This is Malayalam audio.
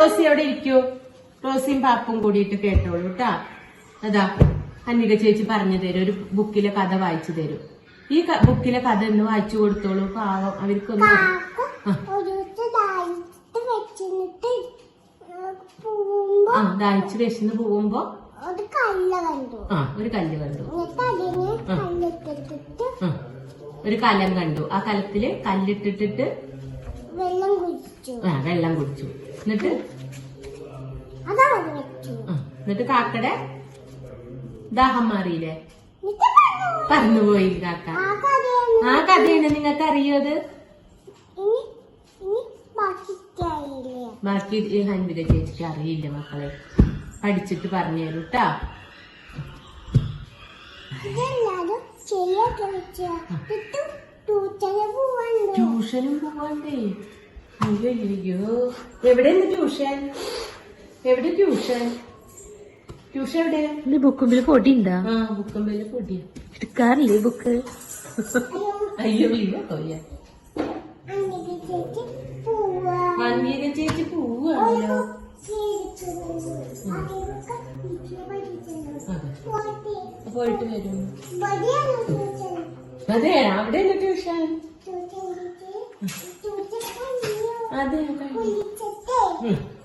റോസി അവിടെ ഇരിക്കൂ. റോസിയും പാപ്പും കൂടിയിട്ട് കേട്ടോളൂ കേട്ടാ. അതാ ഹന്നിക ചേച്ചി പറഞ്ഞു തരും, ഒരു ബുക്കിലെ കഥ വായിച്ചു തരും. ഈ ബുക്കിലെ കഥ ഒന്ന് വായിച്ചു കൊടുത്തോളൂ. പാവം അവർക്കൊന്നും ദാഹിച്ച് വിശന്ന് പോകുമ്പോ ഒരു കല്ല് കണ്ടു. ഒരു കലം കണ്ടു. ആ കലത്തില് കല്ലിട്ടിട്ട് വെള്ളം കുടിച്ചു. എന്നിട്ട് കാക്കടെ ദാഹം മാറിയില്ലേ? പറന്നുപോയി കാക്ക. ആ കഥയാണ് നിങ്ങൾക്ക് അറിയത്. ബാക്കി ഹൻവിക ചേച്ചിക്ക് അറിയില്ല മക്കളെ. പഠിച്ചിട്ട് പറഞ്ഞു തരൂ ട്ടാ. ട്യൂഷനും പോവാണ്ടേ? അയ്യോ അയ്യോ. എവിടെയാണ് ട്യൂഷൻ? എവിടെ ട്യൂഷൻ? ട്യൂഷൻ എവിടെയാ? ബുക്കുമ്പില് പൊടി ഉണ്ടാ? ആ ബുക്കുമ്പില് പൊടി എടുക്കാറില്ലേ ബുക്ക്? അയ്യോ അയ്യോ കൊയ്യ. ഹൻവിക ചേച്ചി പോവാണല്ലോ. പോയിട്ട് വരും. അതെ അവിടെയല്ലേ ട്യൂഷൻ? അതെ